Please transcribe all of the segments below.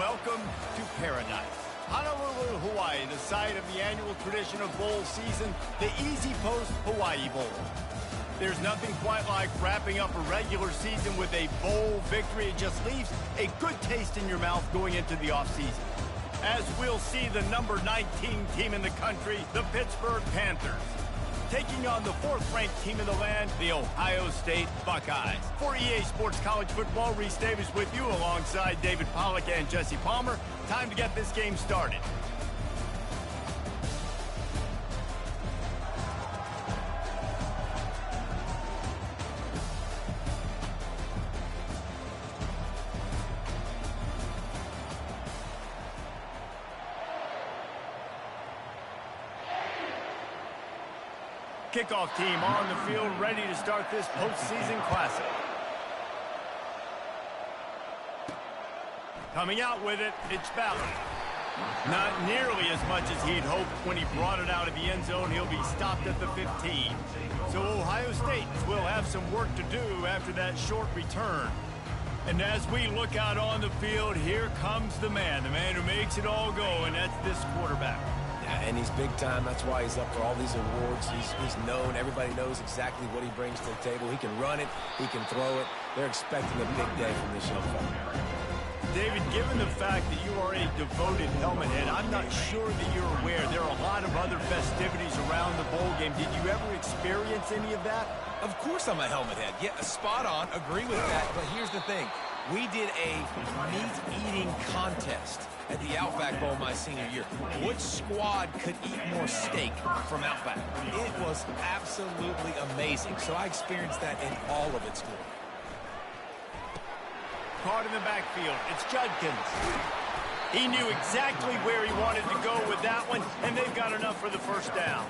welcome to paradise. Honolulu, Hawaii, the site of the annual tradition of bowl season, the Easy Post Hawaii Bowl. There's nothing quite like wrapping up a regular season with a bowl victory. It just leaves a good taste in your mouth going into the offseason. As we'll see the number 19 team in the country, the Pittsburgh Panthers, taking on the fourth-ranked team in the land, the Ohio State Buckeyes. For EA Sports College Football, Reese Davis with you alongside David Pollack and Jesse Palmer. Time to get this game started. Kickoff team on the field, ready to start this postseason classic. Coming out with it, it's Ballard. Not nearly as much as he'd hoped when he brought it out of the end zone. He'll be stopped at the 15. So Ohio State will have some work to do after that short return. And as we look out on the field, here comes the man who makes it all go, and that's this quarterback. And he's big time. That's why he's up for all these awards. He's known. Everybody knows exactly what he brings to the table. He can run it. He can throw it. They're expecting a big day from this young fella. David, given the fact that you are a devoted helmet head, I'm not sure that you're aware there are a lot of other festivities around the bowl game. Did you ever experience any of that? Of course I'm a helmet head. Yeah, spot on. Agree with that. But here's the thing. We did a meat-eating contest at the Outback Bowl my senior year. Which squad could eat more steak from Outback? It was absolutely amazing. So I experienced that in all of its glory. Caught in the backfield, it's Judkins. He knew exactly where he wanted to go with that one, and they've got enough for the first down.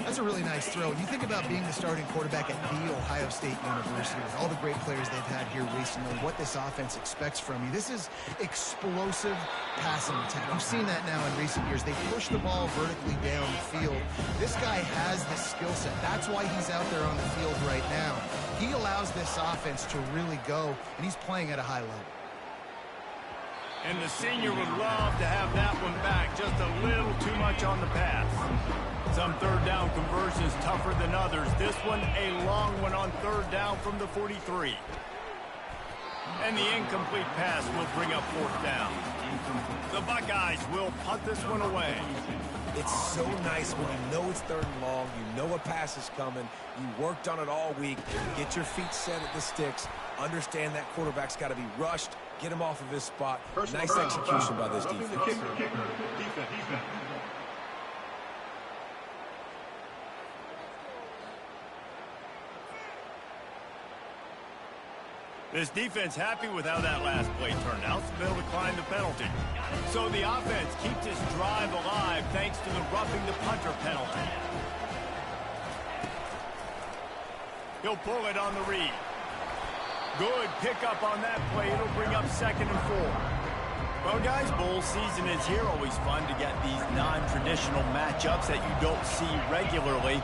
That's a really nice throw. You think about being the starting quarterback at The Ohio State University with all the great players they've had here recently, what this offense expects from you. This is explosive passing attack. You've seen that now in recent years. They push the ball vertically down the field. This guy has the skill set. That's why he's out there on the field right now. He allows this offense to really go, and he's playing at a high level. And the senior would love to have that one back. Just a little too much on the pass. Some third down conversions tougher than others. This one, a long one on third down from the 43. And the incomplete pass will bring up fourth down. The Buckeyes will punt this one away. It's so nice when you know it's third and long, you know a pass is coming, you worked on it all week, get your feet set at the sticks, understand that quarterback's got to be rushed, get him off of his spot. Nice execution by this defense. This defense happy with how that last play turned out, so they'll decline the penalty. So the offense keeps this drive alive thanks to the roughing the punter penalty. He'll pull it on the read. Good pickup on that play. It'll bring up 2nd and 4. Well, guys, bowl season is here. Always fun to get these non-traditional matchups that you don't see regularly.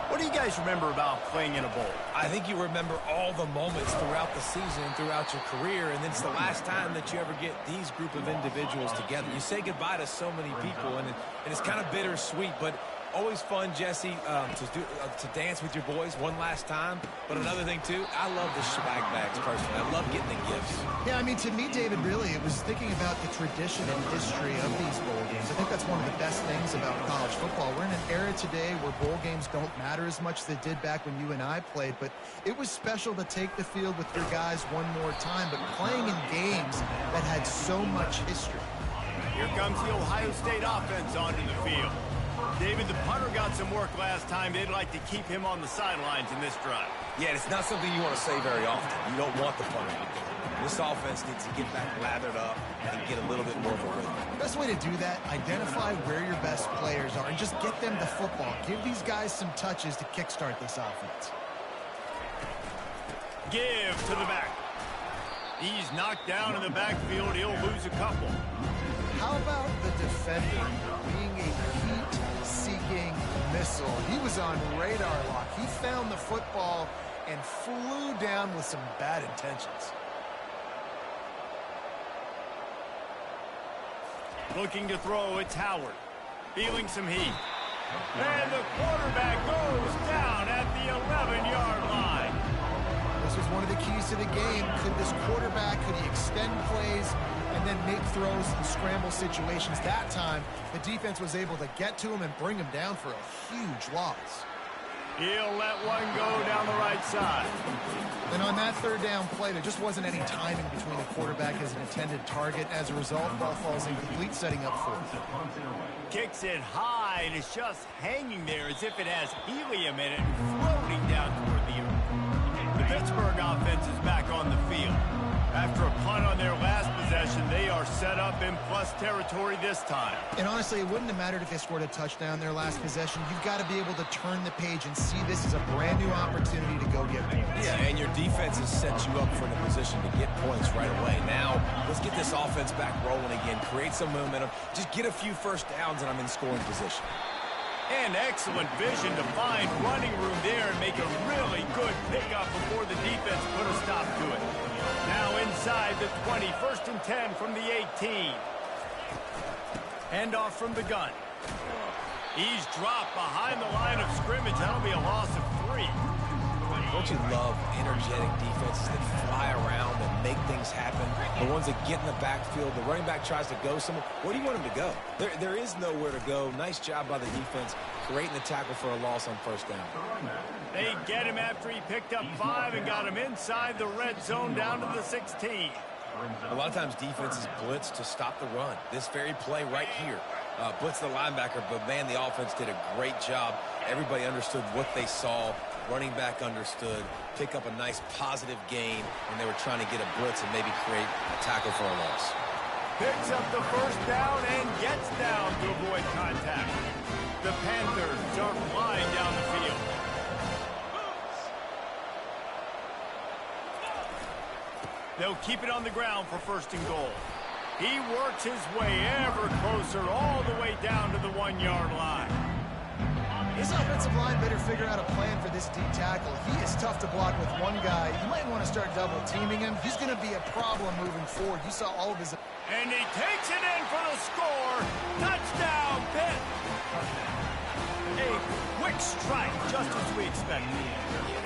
What do you guys remember about playing in a bowl? I think you remember all the moments throughout the season, throughout your career, and it's the last time that you ever get these group of individuals together. You say goodbye to so many people, and it's kind of bittersweet, but always fun, Jesse, to dance with your boys one last time. But another thing, too, I love the swag bags, personally. I love getting the gifts. Yeah, I mean, to me, David, really, it was thinking about the tradition and history of these bowl games. I think that's one of the best things about college football. We're in an era today where bowl games don't matter as much as they did back when you and I played, but it was special to take the field with your guys one more time, but playing in games that had so much history. Here comes the Ohio State offense onto the field. David, the punter got some work last time. They'd like to keep him on the sidelines in this drive. Yeah, it's not something you want to say very often. You don't want the punter. This offense needs to get back lathered up and get a little bit more of a rhythm. The best way to do that, identify where your best players are and just get them the football. Give these guys some touches to kickstart this offense. Give to the back. He's knocked down in the backfield. He'll lose a couple. How about the defender being a heat-seeking missile? He was on radar lock. He found the football and flew down with some bad intentions. Looking to throw, it's Howard. Feeling some heat. And the quarterback goes down at the 11-yard line. This was one of the keys to the game. Could this quarterback, could he extend plays and then make throws in scramble situations? That time, the defense was able to get to him and bring him down for a huge loss. He'll let one go down the right side. And on that third down play, there just wasn't any timing between the quarterback and his intended target. As a result, ball falls incomplete, setting up fourth. Kicks it high, and it's just hanging there as if it has helium in it, floating down toward the earth. The Pittsburgh offense is back on the field. After a punt on their last possession, they are set up in plus territory this time. And honestly, it wouldn't have mattered if they scored a touchdown their last possession. You've got to be able to turn the page and see this as a brand new opportunity to go get points. Yeah, and your defense has set you up for the position to get points right away. Now, let's get this offense back rolling again, create some momentum, just get a few first downs, and I'm in scoring position. And excellent vision to find running room there and make a really good pickup before the defense put a stop to it. Now inside the 20, 1st and 10 from the 18. Handoff from the gun. He's dropped behind the line of scrimmage. That'll be a loss of 3. Don't you love energetic defenses that fly around and make things happen? The ones that get in the backfield, the running back tries to go somewhere. Where do you want him to go? There is nowhere to go. Nice job by the defense creating the tackle for a loss on first down. They get him after he picked up 5 and got him inside the red zone down to the 16. A lot of times defenses blitz to stop the run. This very play right here. Blitz the linebacker, but man, the offense did a great job. Everybody understood what they saw. Running back understood, pick up a nice positive gain, and they were trying to get a blitz and maybe create a tackle for a loss. Picks up the first down and gets down to avoid contact. The Panthers are flying down the field. They'll keep it on the ground for 1st and goal. He works his way ever closer all the way down to the 1-yard line. This offensive line better figure out a plan for this D tackle. He is tough to block with one guy. You might want to start double teaming him. He's going to be a problem moving forward. You saw all of his... And he takes it in for the score. Touchdown, Pitt. A quick strike, just as we expected.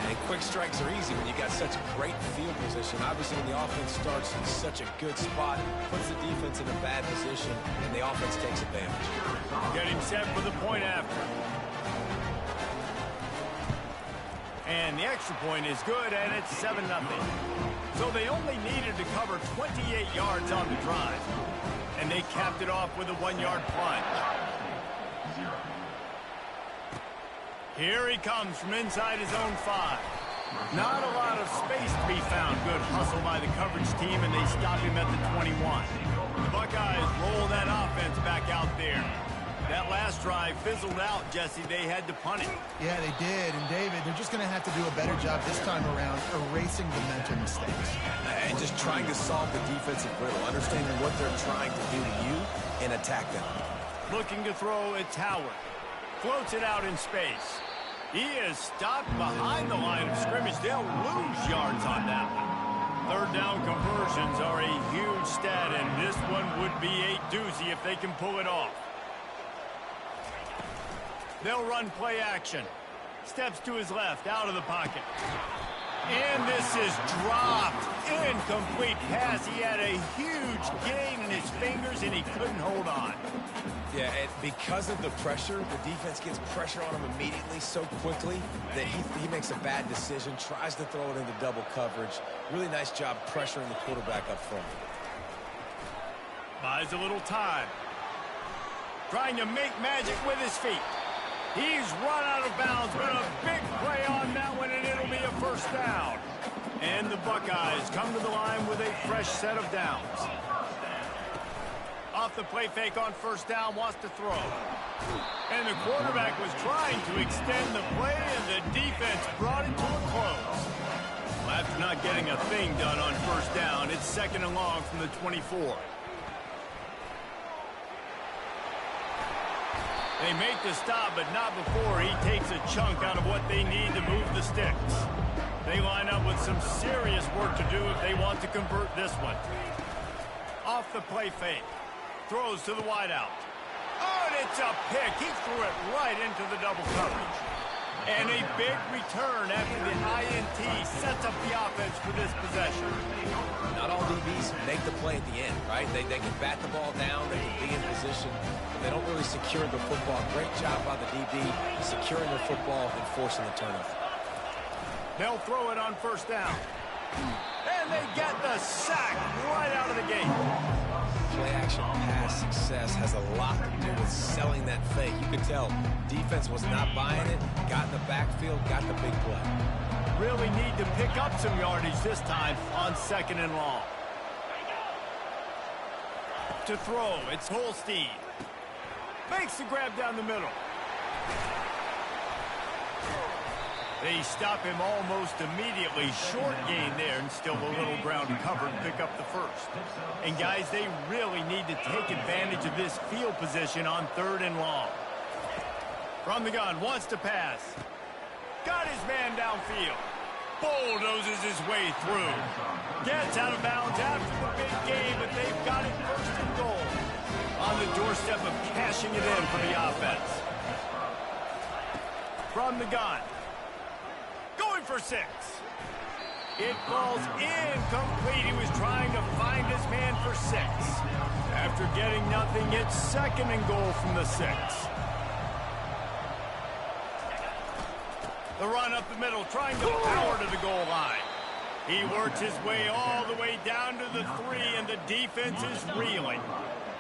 And quick strikes are easy when you got such great field position. Obviously, when the offense starts in such a good spot, puts the defense in a bad position, and the offense takes advantage. Getting set for the point after. And the extra point is good, and it's 7-0. So they only needed to cover 28 yards on the drive. And they capped it off with a 1-yard plunge. Here he comes from inside his own 5. Not a lot of space to be found. Good hustle by the coverage team, and they stop him at the 21. The Buckeyes roll that offense back out there. That last drive fizzled out, Jesse. They had to punt it. Yeah, they did. And, David, they're just going to have to do a better job this time around erasing the mental mistakes. And just trying to solve the defensive riddle, understanding what they're trying to do to you and attack them. Looking to throw, it's Howard. Floats it out in space. He is stopped behind the line of scrimmage. They'll lose yards on that one. 3rd down conversions are a huge stat, and this one would be a doozy if they can pull it off. They'll run play action. Steps to his left, out of the pocket. And this is dropped. Incomplete pass. He had a huge gain in his fingers, and he couldn't hold on. Yeah, and because of the pressure, the defense gets pressure on him immediately so quickly that he makes a bad decision, tries to throw it into double coverage. Really nice job pressuring the quarterback up front. Buys a little time. Trying to make magic with his feet. He's run out of bounds, but a big play on that one, and it'll be a 1st down. And the Buckeyes come to the line with a fresh set of downs. Off the play fake on 1st down, wants to throw. And the quarterback was trying to extend the play, and the defense brought it to a close. Well, after not getting a thing done on 1st down, it's 2nd and long from the 24. They make the stop, but not before he takes a chunk out of what they need to move the sticks. They line up with some serious work to do if they want to convert this one. Off the play fake. Throws to the wideout. Oh, and it's a pick. He threw it right into the double coverage. And a big return after the INT sets up the offense for this possession. Not all DBs make the play at the end, right? They can bat the ball down, they can be in position, but they don't really secure the football. Great job by the DB securing the football and forcing the turnover. They'll throw it on first down. And they get the sack right out of the gate. Play-action pass success has a lot to do with selling that fake. You could tell defense was not buying it, got in the backfield, got the big play. Really need to pick up some yardage this time on 2nd and long. To throw, it's Holstein. Makes the grab down the middle. They stop him almost immediately. Short gain there, and still a little ground to cover and pick up the first. And guys, they really need to take advantage of this field position on 3rd and long. From the gun, wants to pass. Got his man downfield. Bulldozes his way through. Gets out of bounds after the big game, but they've got it 1st and goal. On the doorstep of cashing it in for the offense. From the gun. Going for 6. It falls incomplete. He was trying to find his man for 6. After getting nothing, it's 2nd and goal from the 6. The run up the middle, trying to power to the goal line. He works his way all the way down to the 3, and the defense is reeling.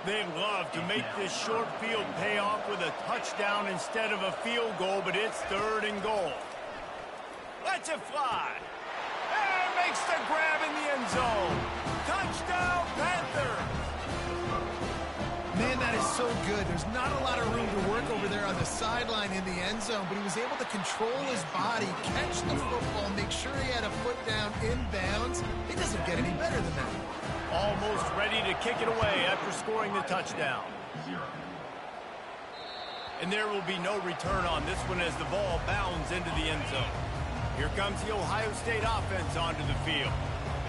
They'd love to make this short field pay off with a touchdown instead of a field goal, but it's 3rd and goal. Lets it fly. And makes the grab in the end zone. Touchdown, Panthers. Man, that is so good. There's not a lot of room to work over there on the sideline in the end zone, but he was able to control his body, catch the football, make sure he had a foot down inbounds. It doesn't get any better than that. Almost ready to kick it away after scoring the touchdown. And there will be no return on this one as the ball bounds into the end zone. Here comes the Ohio State offense onto the field.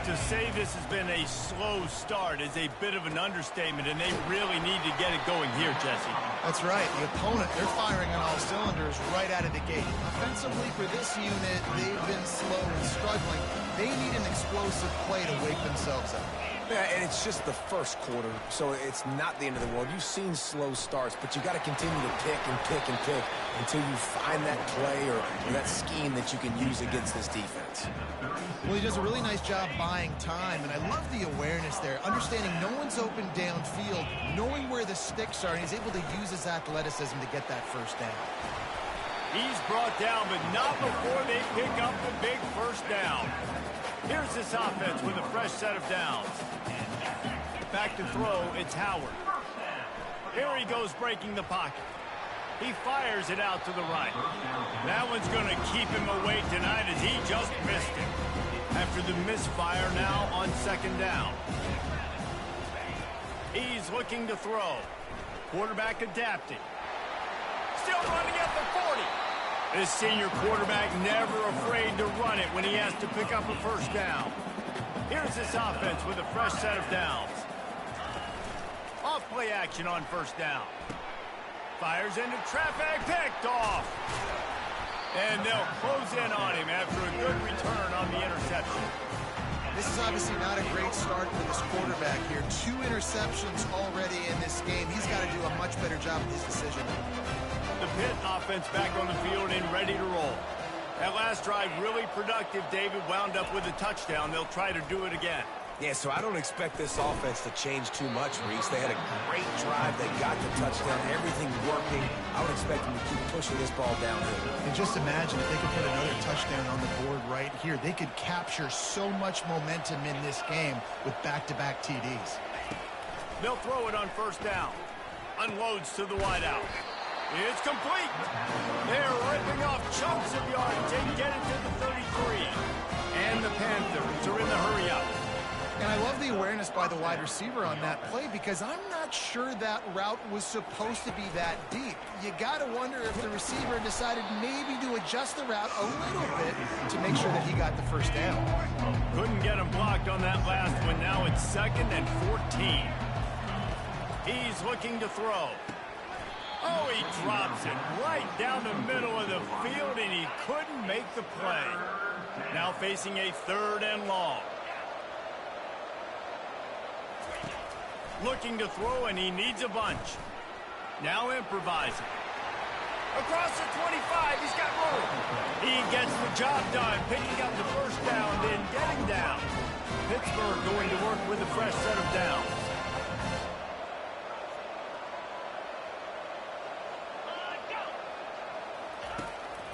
To say this has been a slow start is a bit of an understatement, and they really need to get it going here, Jesse. That's right. The opponent, they're firing on all cylinders right out of the gate. Offensively for this unit, they've been slow and struggling. They need an explosive play to wake themselves up. Yeah, and it's just the first quarter, so it's not the end of the world. You've seen slow starts, but you got to continue to pick and pick and pick until you find that play or that scheme that you can use against this defense. Well, he does a really nice job buying time, and I love the awareness there, understanding no one's open downfield, knowing where the sticks are, and he's able to use his athleticism to get that first down. He's brought down, but not before they pick up the big first down. Here's this offense with a fresh set of downs. Back to throw, it's Howard. Here he goes breaking the pocket. He fires it out to the right. That one's going to keep him awake tonight as he just missed it. After the misfire now on 2nd down. He's looking to throw. Quarterback adapting. Still running at the 40. This senior quarterback never afraid to run it when he has to pick up a first down. Here's this offense with a fresh set of downs. Off play action on first down. Fires into traffic, picked off. And they'll close in on him after a good return on the interception. This is obviously not a great start for this quarterback here. 2 interceptions already in this game. He's got to do a much better job with his decision. The Pitt offense back on the field and ready to roll. That last drive really productive. David wound up with a touchdown. They'll try to do it again. Yeah, so I don't expect this offense to change too much, Reese. They had a great drive. They got the touchdown. Everything working. I would expect them to keep pushing this ball downhill. And just imagine if they could put another touchdown on the board right here. They could capture so much momentum in this game with back-to-back TDs. They'll throw it on first down. Unloads to the wideout. It's complete. They're ripping off chunks of yards. They get it to the 33. And the Panthers are in the hurry up. And I love the awareness by the wide receiver on that play because I'm not sure that route was supposed to be that deep. You got to wonder if the receiver decided maybe to adjust the route a little bit to make sure that he got the first down. Couldn't get him blocked on that last one. Now it's 2nd and 14. He's looking to throw. Oh, he drops it right down the middle of the field, and he couldn't make the play. Now facing a 3rd and long. Looking to throw, and he needs a bunch. Now improvising. Across the 25, he's got room. He gets the job done, picking up the first down, then getting down. Pittsburgh going to work with a fresh set of downs.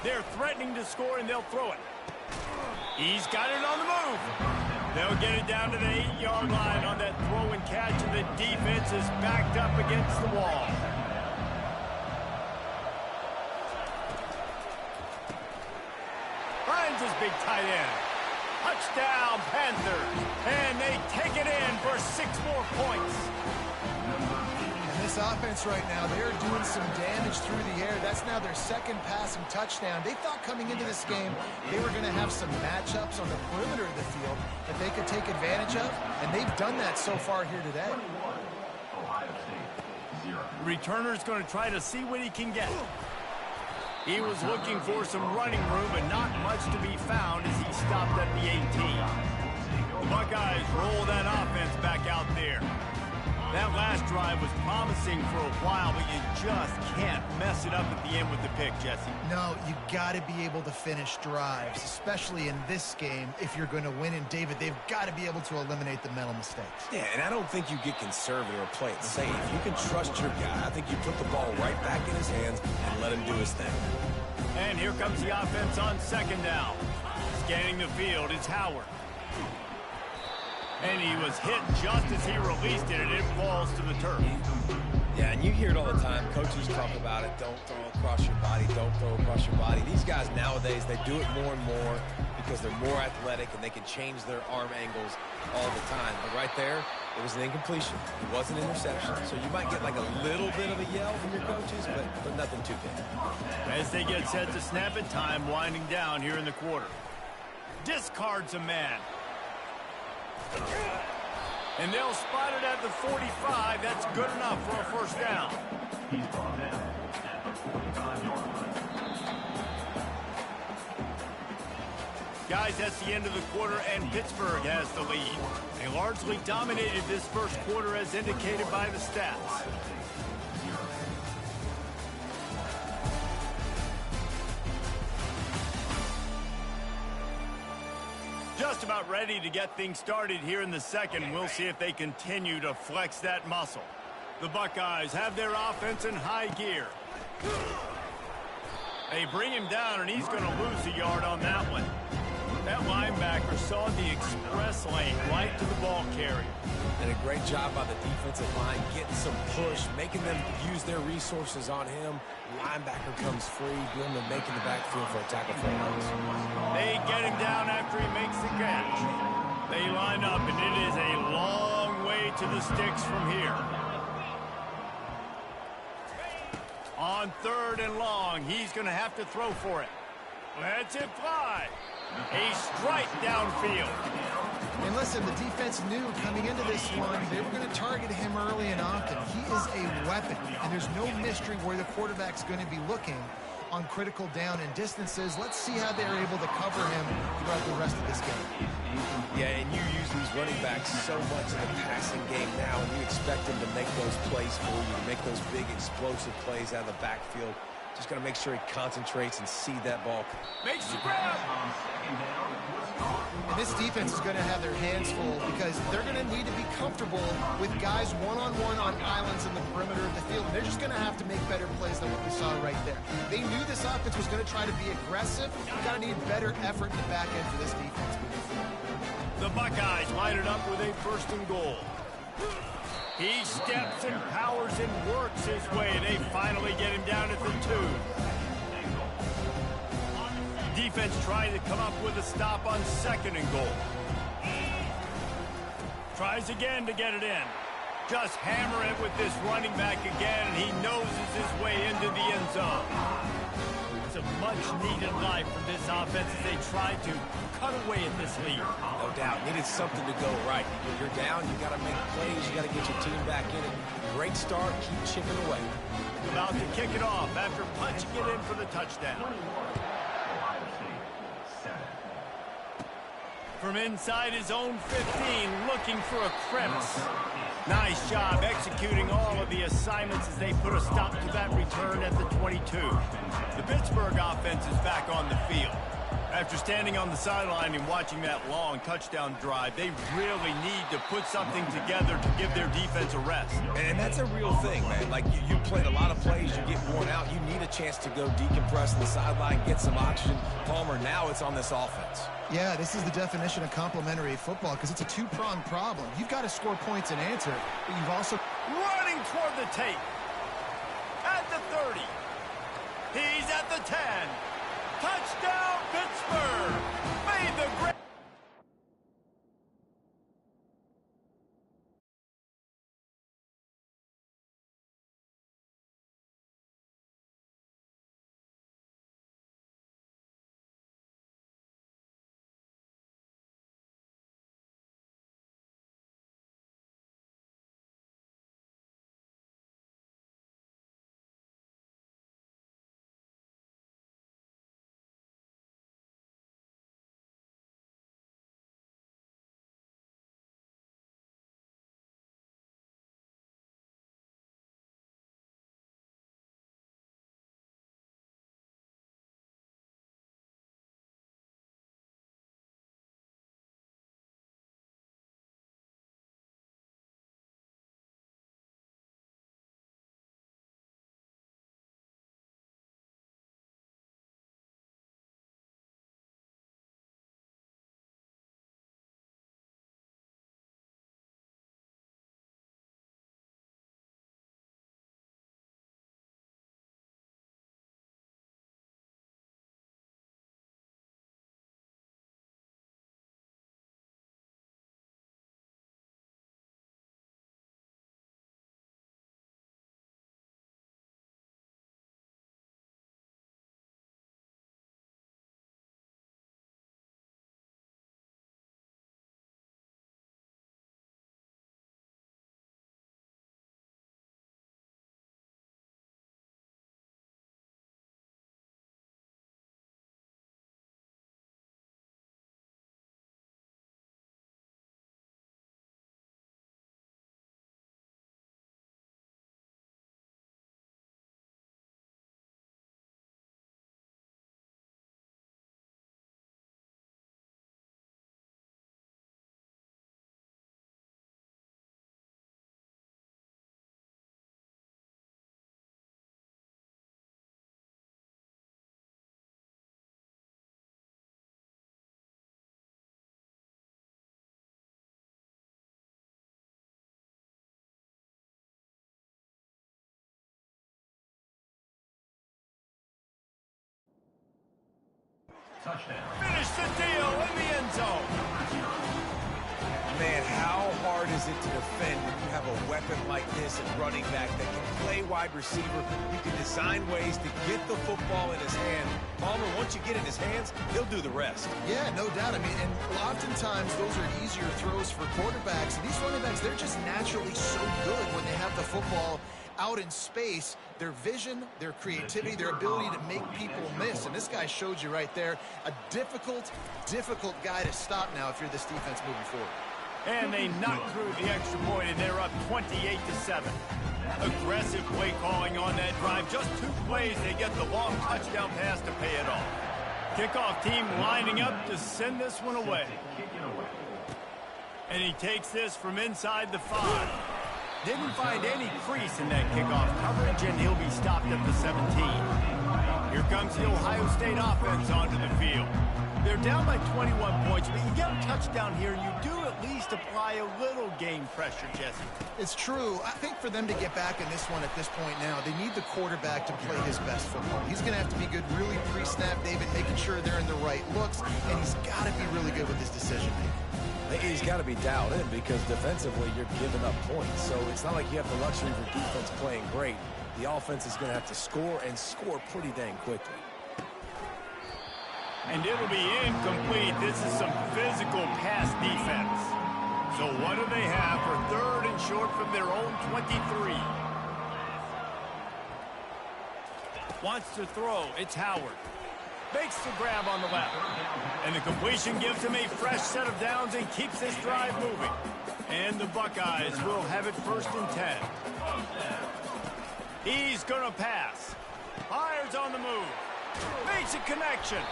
They're threatening to score, and they'll throw it. He's got it on the move. They'll get it down to the 8-yard line on that throw and catch, and the defense is backed up against the wall. Finds his big tight end. Touchdown, Panthers. And they take it in for 6 more points. And this offense right now, they're doing some damage through the air. That's now their 2nd passing touchdown. They thought coming into this game they were going to have some matchups on the perimeter of the field that they could take advantage of, and they've done that so far here today. Returner's going to try to see what he can get. He was looking for some running room, but not much to be found as he stopped at the 18. The Buckeyes roll that offense back out there. That last drive was promising for a while, but you just can't mess it up at the end with the pick, Jesse. No, you got to be able to finish drives, especially in this game if you're going to win. And, David, they've got to be able to eliminate the mental mistakes. Yeah, and I don't think you get conservative or play it safe. You can trust your guy. I think you put the ball right back in his hands and let him do his thing. And here comes the offense on 2nd down. Scanning the field, it's Howard. And he was hit just as he released it, and it falls to the turf. Yeah, and you hear it all the time. Coaches talk about it. Don't throw across your body. Don't throw across your body. These guys nowadays, they do it more and more because they're more athletic and they can change their arm angles all the time. But right there, it was an incompletion. It was an interception. So you might get like a little bit of a yell from your coaches, but nothing too big. As they get set to snap it, time winding down here in the quarter. Discards a man. And they'll spot it at the 45. That's good enough for a 1st down. He's brought down at the 45-yard line. Guys, that's the end of the quarter, and Pittsburgh has the lead. They largely dominated this 1st quarter as indicated by the stats. Just about ready to get things started here in the 2nd. We'll see if they continue to flex that muscle. The Buckeyes have their offense in high gear. They bring him down, and he's going to lose a yard on that one. That linebacker saw the express lane right to the ball carrier. And a great job by the defensive line, getting some push, making them use their resources on him. Linebacker comes free, doing the making the backfield for a tackle for a loss. They get him down after he makes the catch. They line up, and it is a long way to the sticks from here. On 3rd and long, he's going to have to throw for it. Lets it fly. A strike downfield. And listen, the defense knew coming into this one, they were going to target him early and often. He is a weapon, and there's no mystery where the quarterback's going to be looking on critical down and distances. Let's see how they're able to cover him throughout the rest of this game. Yeah, and you use these running backs so much in the passing game now, and you expect them to make those plays for you, to make those big explosive plays out of the backfield. Just got to make sure he concentrates and see that ball. Makes the grab. And this defense is going to have their hands full because they're going to need to be comfortable with guys one-on-one on islands in the perimeter of the field. And they're just going to have to make better plays than what we saw right there. They knew this offense was going to try to be aggressive. You've got to need better effort in the back end for this defense moving forward. The Buckeyes line it up with a 1st and goal. He steps and powers and works his way. They finally get him down at the 2. Defense trying to come up with a stop on 2nd and goal. Tries again to get it in. Just hammer it with this running back again, and he noses his way into the end zone. It's some much-needed life from this offense as they try to cut away at this lead. No doubt. Needed something to go right. When you're down, you got to make plays. You got to get your team back in it. Great start. Keep chipping away. About to kick it off after punching it in for the touchdown. From inside his own 15, looking for a crevice. Nice job executing all of the assignments as they put a stop to that return at the 22. The Pittsburgh offense is back on the field. After standing on the sideline and watching that long touchdown drive, they really need to put something together to give their defense a rest. And that's a real thing, man. Like, you played a lot of plays, you get worn out, you need a chance to go decompress on the sideline, get some oxygen. Palmer, now it's on this offense. Yeah, this is the definition of complementary football because it's a two-pronged problem. You've got to score points and answer, but you've also... Running toward the tape. At the 30. He's at the 10. Touchdown, Pittsburgh! Made the great... Finish the deal in the end zone. Man, how hard is it to defend when you have a weapon like this at running back that can play wide receiver? You can design ways to get the football in his hand. Palmer, once you get in his hands, he'll do the rest. Yeah, no doubt. I mean, and oftentimes those are easier throws for quarterbacks. And these running backs, they're just naturally so good when they have the football out in space. Their vision, their creativity, their ability to make people miss. And this guy showed you right there, a difficult guy to stop now if you're this defense moving forward. And they knocked through the extra point, and they're up 28-7. Aggressive play calling on that drive. Just 2 plays, they get the long touchdown pass to pay it off. Kickoff team lining up to send this one away. And he takes this from inside the 5. Didn't find any crease in that kickoff coverage, and he'll be stopped at the 17. Here comes the Ohio State offense onto the field. They're down by 21 points, but you get a touchdown here, and you do at least apply a little game pressure, Jesse. It's true. I think for them to get back in this one at this point now, they need the quarterback to play his best football. He's going to have to be good really pre-snap, David, making sure they're in the right looks, and he's got to be really good with his decision-making. He's got to be dialed in because defensively you're giving up points. So it's not like you have the luxury for defense playing great. The offense is going to have to score and score pretty dang quickly. And it'll be incomplete. This is some physical pass defense. So what do they have for 3rd and short from their own 23? Wants to throw. It's Howard. Makes the grab on the left. And the completion gives him a fresh set of downs and keeps this drive moving. And the Buckeyes will have it 1st and 10. He's going to pass. Fires on the move. Makes a connection.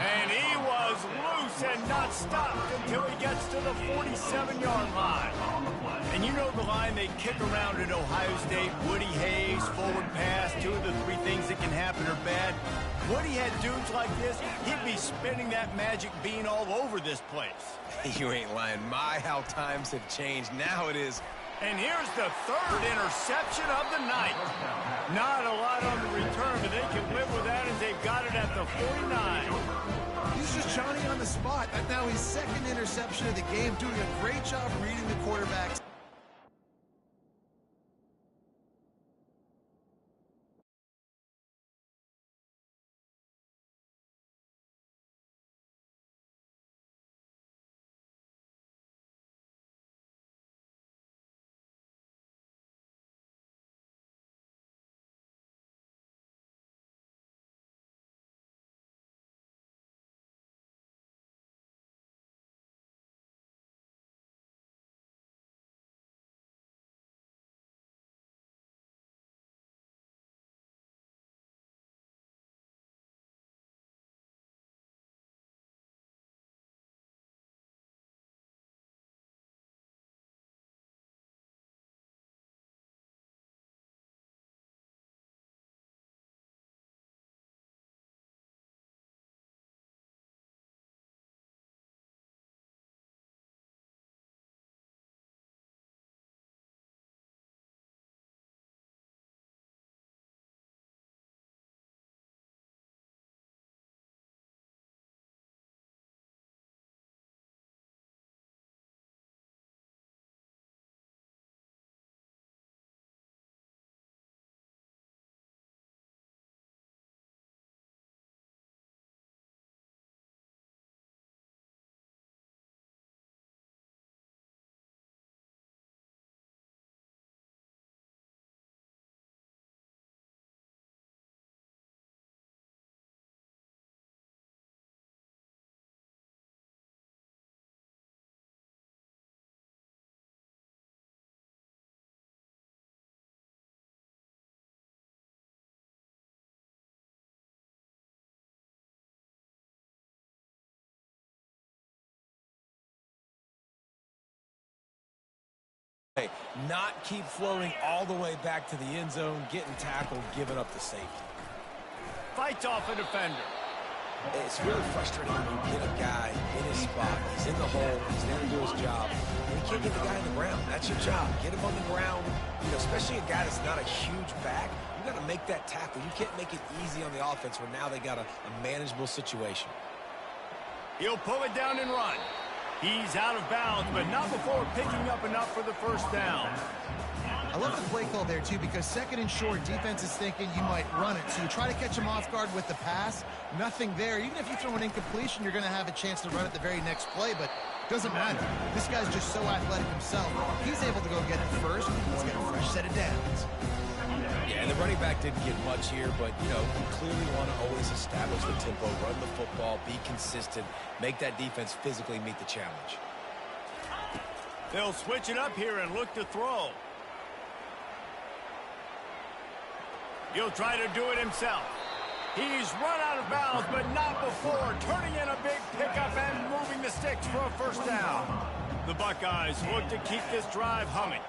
And he was loose and not stopped until he gets to the 47-yard line. And you know the line they kick around at Ohio State, Woody Hayes, forward pass, 2 of the 3 things that can happen are bad. Woody had dudes like this, he'd be spinning that magic bean all over this place. You ain't lying. My, how times have changed. Now it is. And here's the 3rd interception of the night. Not a lot on the return, but they can live with that as they've got it at the 49. He's just Johnny on the spot. That's now his 2nd interception of the game, doing a great job reading the quarterbacks. Not keep floating all the way back to the end zone, getting tackled, giving up the safety. Fights off a defender. It's really frustrating when you get a guy in his spot. He's in the hole. He's there to do his job. And you can't get the guy on the ground. That's your job. Get him on the ground. You know, especially a guy that's not a huge back. You got to make that tackle. You can't make it easy on the offense where now they got a manageable situation. He'll pull it down and run. He's out of bounds, but not before picking up enough for the 1st down. I love the play call there, too, because 2nd and short, defense is thinking you might run it. So you try to catch him off guard with the pass. Nothing there. Even if you throw an incompletion, you're going to have a chance to run it the very next play, but doesn't matter. This guy's just so athletic himself. He's able to go get it first. He's got a fresh set of downs. Yeah, and the running back didn't get much here, but, you know, you clearly want to always establish the tempo, run the football, be consistent, make that defense physically meet the challenge. They'll switch it up here and look to throw. He'll try to do it himself. He's run out of bounds, but not before turning in a big pickup and moving the sticks for a 1st down. The Buckeyes look to keep this drive humming.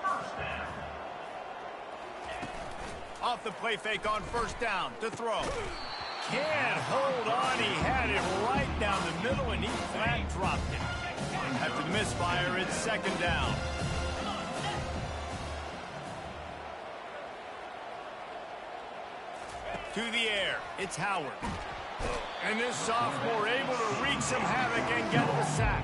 Off the play fake on 1st down to throw. Can't hold on. He had it right down the middle, and he flat dropped it. After the misfire, it's 2nd down. To the air, it's Howard. And this sophomore able to wreak some havoc and get the sack.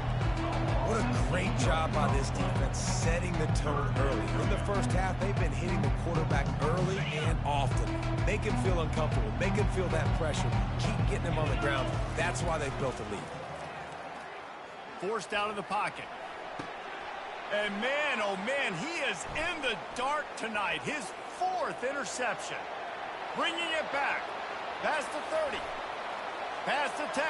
What a great job by this defense setting the tone early. In the first half, they've been hitting the quarterback early and often. Make him feel uncomfortable. Make him feel that pressure. Keep getting him on the ground. That's why they've built a lead. Forced out of the pocket. And man, oh man, he is in the dark tonight. His 4th interception. Bringing it back. Past the 30. Past the 10.